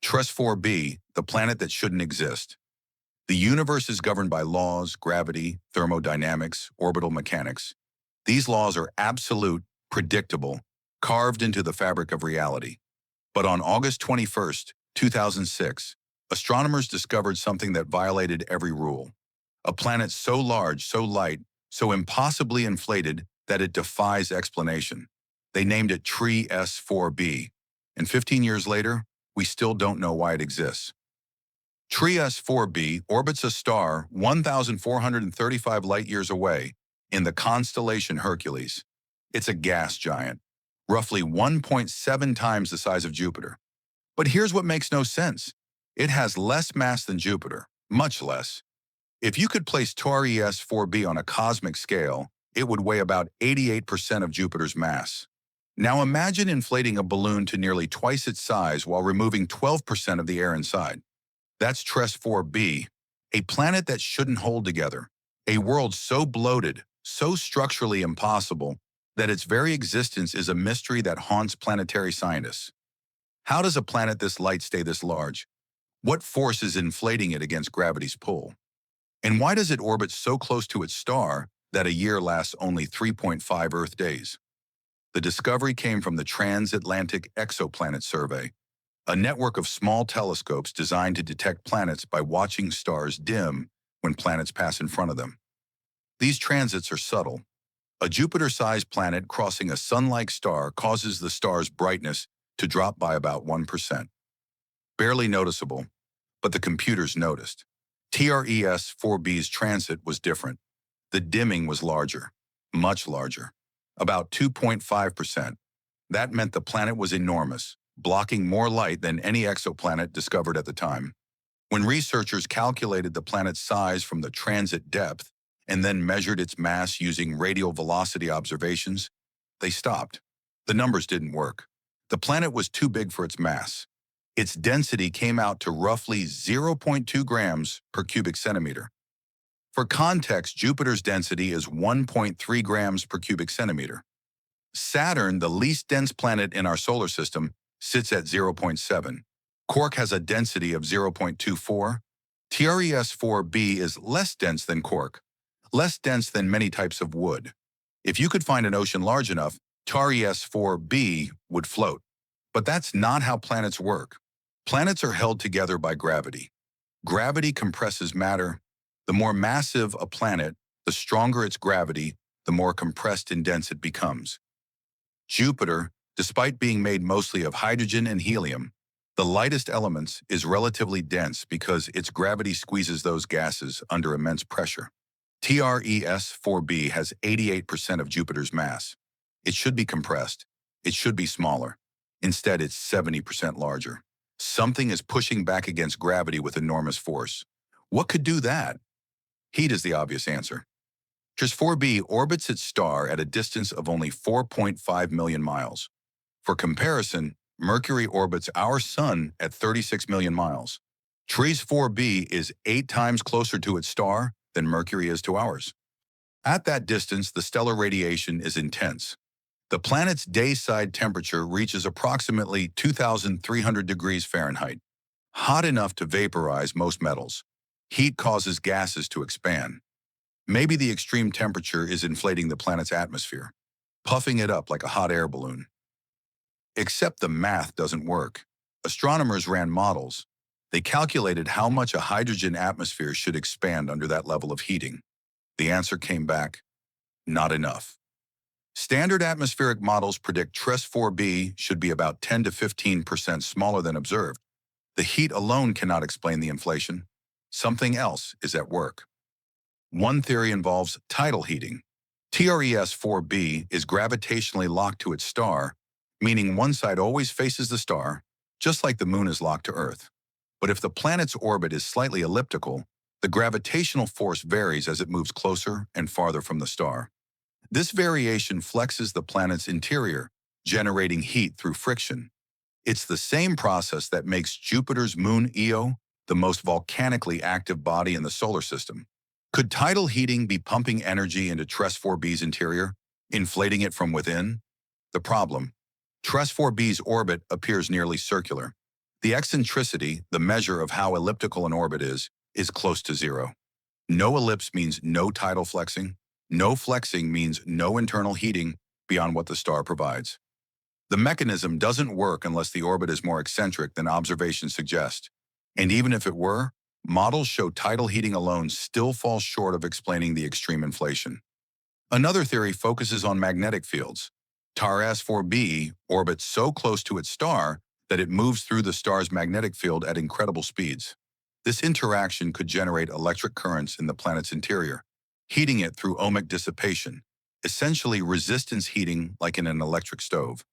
TrES-4b, the planet that shouldn't exist. The universe is governed by laws, gravity, thermodynamics, orbital mechanics. These laws are absolute, predictable, carved into the fabric of reality. But on August 21st, 2006, astronomers discovered something that violated every rule. A planet so large, so light, so impossibly inflated that it defies explanation. They named it TrES-4b, and 15 years later, we still don't know why it exists. TrES-4b orbits a star 1,435 light-years away in the constellation Hercules. It's a gas giant, roughly 1.7 times the size of Jupiter. But here's what makes no sense. It has less mass than Jupiter, much less. If you could place TrES-4b on a cosmic scale, it would weigh about 88% of Jupiter's mass. Now imagine inflating a balloon to nearly twice its size while removing 12% of the air inside. That's TrES-4b, a planet that shouldn't hold together, a world so bloated, so structurally impossible, that its very existence is a mystery that haunts planetary scientists. How does a planet this light stay this large? What force is inflating it against gravity's pull? And why does it orbit so close to its star that a year lasts only 3.5 Earth days? The discovery came from the Transatlantic Exoplanet Survey, a network of small telescopes designed to detect planets by watching stars dim when planets pass in front of them. These transits are subtle. A Jupiter-sized planet crossing a sun-like star causes the star's brightness to drop by about 1%. Barely noticeable, but the computers noticed. TrES-4b's transit was different. The dimming was larger, much larger, about 2.5%. That meant the planet was enormous, blocking more light than any exoplanet discovered at the time. When researchers calculated the planet's size from the transit depth and then measured its mass using radial velocity observations, they stopped. The numbers didn't work. The planet was too big for its mass. Its density came out to roughly 0.2 grams per cubic centimeter. For context, Jupiter's density is 1.3 grams per cubic centimeter. Saturn, the least dense planet in our solar system, sits at 0.7. Cork has a density of 0.24. TrES-4b is less dense than Cork, less dense than many types of wood. If you could find an ocean large enough, TrES-4b would float. But that's not how planets work. Planets are held together by gravity. Gravity compresses matter. The more massive a planet, the stronger its gravity, the more compressed and dense it becomes. Jupiter, despite being made mostly of hydrogen and helium, the lightest elements, is relatively dense because its gravity squeezes those gases under immense pressure. TrES-4b has 88% of Jupiter's mass. It should be compressed. It should be smaller. Instead, it's 70% larger. Something is pushing back against gravity with enormous force. What could do that? Heat is the obvious answer. TrES-4b orbits its star at a distance of only 4.5 million miles. For comparison, Mercury orbits our Sun at 36 million miles. TrES-4b is 8 times closer to its star than Mercury is to ours. At that distance, the stellar radiation is intense. The planet's day-side temperature reaches approximately 2,300 degrees Fahrenheit, hot enough to vaporize most metals. Heat causes gases to expand. Maybe the extreme temperature is inflating the planet's atmosphere, puffing it up like a hot air balloon. Except the math doesn't work. Astronomers ran models. They calculated how much a hydrogen atmosphere should expand under that level of heating. The answer came back, not enough. Standard atmospheric models predict TrES-4b should be about 10 to 15% smaller than observed. The heat alone cannot explain the inflation. Something else is at work. One theory involves tidal heating. TrES-4b is gravitationally locked to its star, meaning one side always faces the star, just like the moon is locked to Earth. But if the planet's orbit is slightly elliptical, the gravitational force varies as it moves closer and farther from the star. This variation flexes the planet's interior, generating heat through friction. It's the same process that makes Jupiter's moon Io the most volcanically active body in the solar system. Could tidal heating be pumping energy into TrES-4b's interior, inflating it from within? The problem: TrES-4b's orbit appears nearly circular. The eccentricity, the measure of how elliptical an orbit is close to zero. No ellipse means no tidal flexing. No flexing means no internal heating beyond what the star provides. The mechanism doesn't work unless the orbit is more eccentric than observations suggest. And even if it were, models show tidal heating alone still falls short of explaining the extreme inflation. Another theory focuses on magnetic fields. TrES-4b orbits so close to its star that it moves through the star's magnetic field at incredible speeds. This interaction could generate electric currents in the planet's interior, heating it through ohmic dissipation, essentially resistance heating like in an electric stove.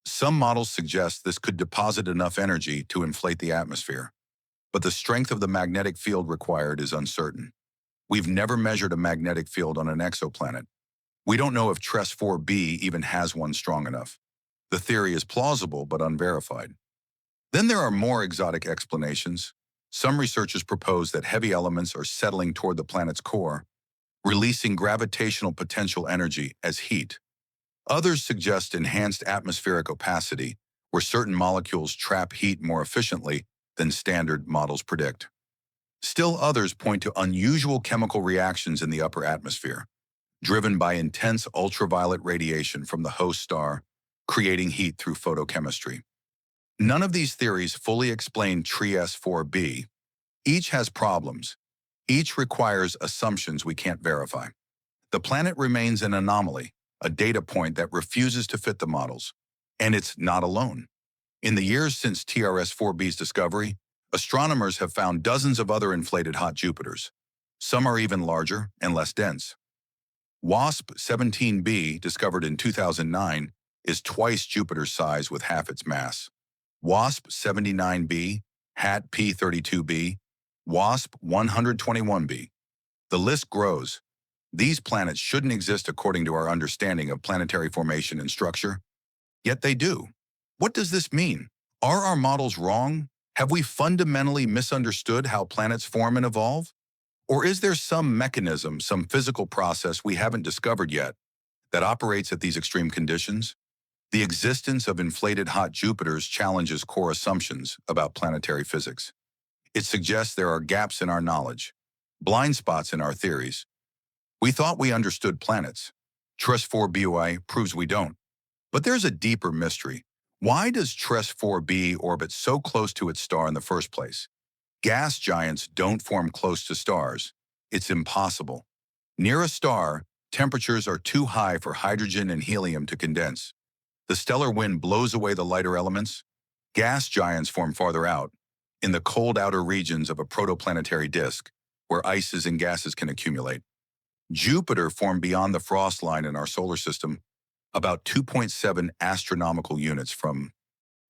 Some models suggest this could deposit enough energy to inflate the atmosphere, but the strength of the magnetic field required is uncertain. We've never measured a magnetic field on an exoplanet. We don't know if TrES-4b even has one strong enough. The theory is plausible but unverified. Then there are more exotic explanations. Some researchers propose that heavy elements are settling toward the planet's core, releasing gravitational potential energy as heat. Others suggest enhanced atmospheric opacity, where certain molecules trap heat more efficiently than standard models predict. Still others point to unusual chemical reactions in the upper atmosphere, driven by intense ultraviolet radiation from the host star, creating heat through photochemistry. None of these theories fully explain TrES-4b. Each has problems. Each requires assumptions we can't verify. The planet remains an anomaly, a data point that refuses to fit the models. And it's not alone. In the years since TrES-4b's discovery, astronomers have found dozens of other inflated hot Jupiters. Some are even larger and less dense. WASP-17b, discovered in 2009, is twice Jupiter's size with half its mass. WASP-79b, HAT P32b, WASP-121b. The list grows. These planets shouldn't exist according to our understanding of planetary formation and structure, yet they do. What does this mean? Are our models wrong? Have we fundamentally misunderstood how planets form and evolve? Or is there some mechanism, some physical process we haven't discovered yet that operates at these extreme conditions? The existence of inflated hot Jupiters challenges core assumptions about planetary physics. It suggests there are gaps in our knowledge, blind spots in our theories. We thought we understood planets. TrES-4b proves we don't. But there's a deeper mystery. Why does TrES-4b orbit so close to its star in the first place? Gas giants don't form close to stars. It's impossible. Near a star, temperatures are too high for hydrogen and helium to condense. The stellar wind blows away the lighter elements. Gas giants form farther out, in the cold outer regions of a protoplanetary disk, where ices and gases can accumulate. Jupiter formed beyond the frost line in our solar system, about 2.7 astronomical units from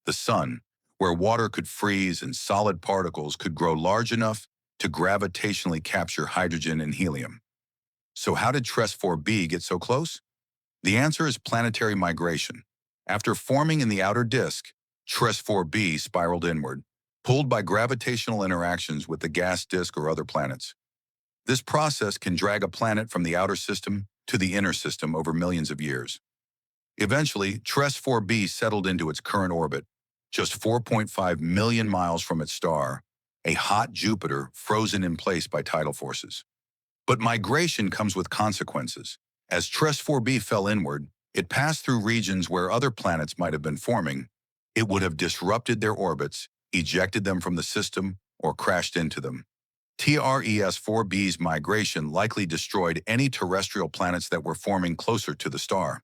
the Sun, where water could freeze and solid particles could grow large enough to gravitationally capture hydrogen and helium. So how did TrES-4b get so close? The answer is planetary migration. After forming in the outer disk, TrES-4b spiraled inward, pulled by gravitational interactions with the gas disk or other planets. This process can drag a planet from the outer system to the inner system over millions of years. Eventually, TrES-4b settled into its current orbit, just 4.5 million miles from its star, a hot Jupiter frozen in place by tidal forces. But migration comes with consequences. As TrES-4b fell inward, it passed through regions where other planets might have been forming. It would have disrupted their orbits, ejected them from the system, or crashed into them. TrES-4b's migration likely destroyed any terrestrial planets that were forming closer to the star.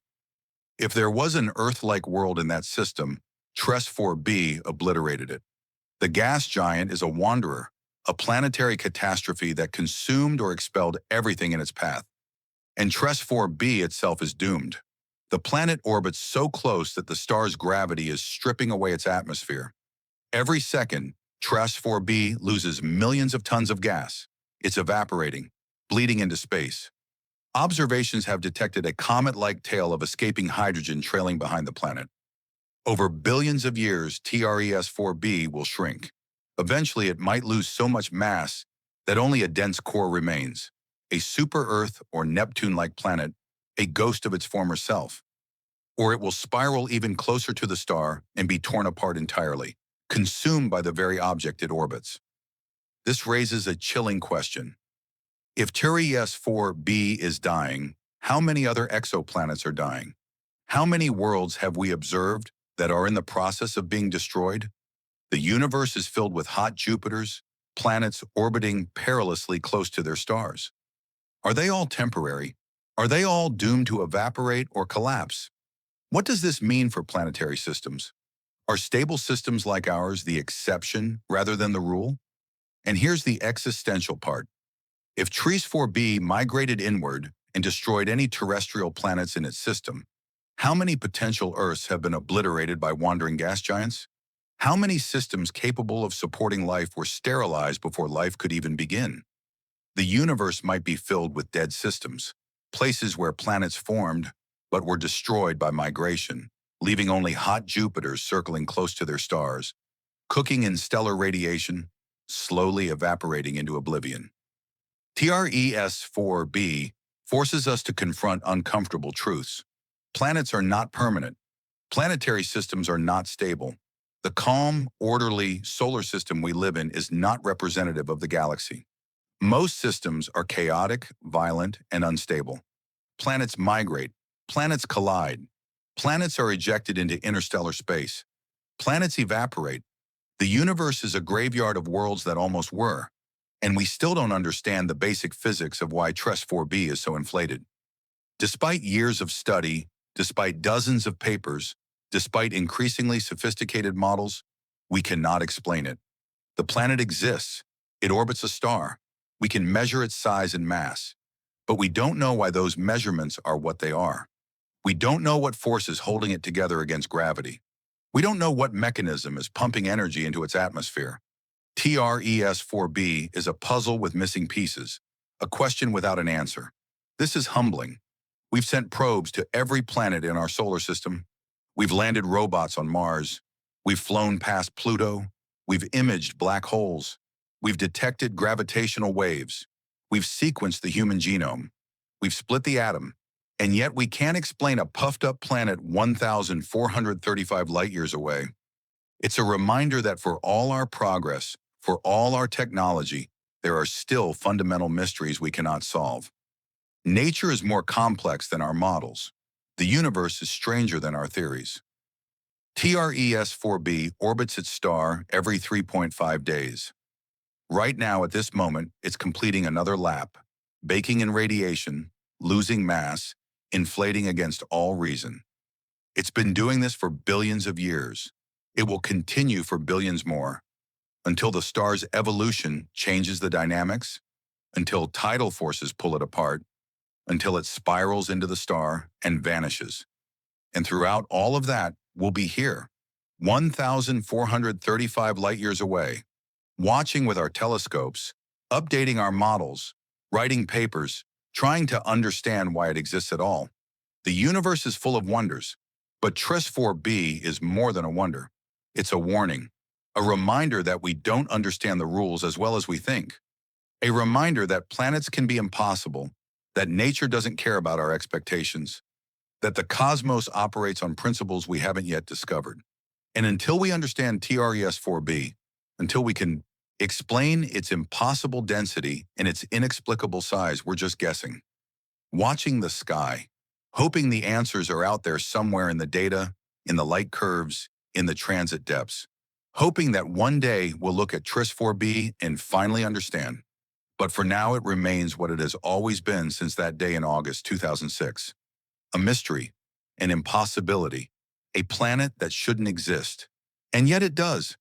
If there was an Earth-like world in that system, TrES-4b obliterated it. The gas giant is a wanderer, a planetary catastrophe that consumed or expelled everything in its path. And TrES-4b itself is doomed. The planet orbits so close that the star's gravity is stripping away its atmosphere. Every second, TrES-4b loses millions of tons of gas. It's evaporating, bleeding into space. Observations have detected a comet-like tail of escaping hydrogen trailing behind the planet. Over billions of years, TrES-4b will shrink. Eventually, it might lose so much mass that only a dense core remains, a super-Earth or Neptune-like planet, a ghost of its former self. Or it will spiral even closer to the star and be torn apart entirely, consumed by the very object it orbits. This raises a chilling question. If TrES-4b is dying, how many other exoplanets are dying? How many worlds have we observed that are in the process of being destroyed? The universe is filled with hot Jupiters, planets orbiting perilously close to their stars. Are they all temporary? Are they all doomed to evaporate or collapse? What does this mean for planetary systems? Are stable systems like ours the exception rather than the rule? And here's the existential part. If TrES-4b migrated inward and destroyed any terrestrial planets in its system, how many potential Earths have been obliterated by wandering gas giants? How many systems capable of supporting life were sterilized before life could even begin? The universe might be filled with dead systems, places where planets formed but were destroyed by migration, leaving only hot Jupiters circling close to their stars, cooking in stellar radiation, slowly evaporating into oblivion. TrES-4b forces us to confront uncomfortable truths. Planets are not permanent. Planetary systems are not stable. The calm, orderly solar system we live in is not representative of the galaxy. Most systems are chaotic, violent, and unstable. Planets migrate. Planets collide. Planets are ejected into interstellar space. Planets evaporate. The universe is a graveyard of worlds that almost were, and we still don't understand the basic physics of why TrES-4b is so inflated. Despite years of study, despite dozens of papers, despite increasingly sophisticated models, we cannot explain it. The planet exists. It orbits a star. We can measure its size and mass, but we don't know why those measurements are what they are. We don't know what force is holding it together against gravity. We don't know what mechanism is pumping energy into its atmosphere. TrES-4b is a puzzle with missing pieces, a question without an answer. This is humbling. We've sent probes to every planet in our solar system. We've landed robots on Mars. We've flown past Pluto. We've imaged black holes. We've detected gravitational waves. We've sequenced the human genome. We've split the atom. And yet we can't explain a puffed-up planet 1,435 light-years away. It's a reminder that for all our progress, for all our technology, there are still fundamental mysteries we cannot solve. Nature is more complex than our models. The universe is stranger than our theories. TrES-4b orbits its star every 3.5 days. Right now, at this moment, it's completing another lap, baking in radiation, losing mass, inflating against all reason. It's been doing this for billions of years. It will continue for billions more, until the star's evolution changes the dynamics, until tidal forces pull it apart, until it spirals into the star and vanishes. And throughout all of that, we'll be here, 1,435 light-years away, watching with our telescopes, updating our models, writing papers, trying to understand why it exists at all. The universe is full of wonders, but TrES-4b is more than a wonder. It's a warning, a reminder that we don't understand the rules as well as we think, a reminder that planets can be impossible, that nature doesn't care about our expectations, that the cosmos operates on principles we haven't yet discovered. And until we understand TrES-4b, until we can explain its impossible density and its inexplicable size, we're just guessing. Watching the sky, hoping the answers are out there somewhere in the data, in the light curves, in the transit depths. Hoping that one day we'll look at TrES-4b and finally understand. But for now, it remains what it has always been since that day in August 2006. A mystery, an impossibility, a planet that shouldn't exist. And yet it does.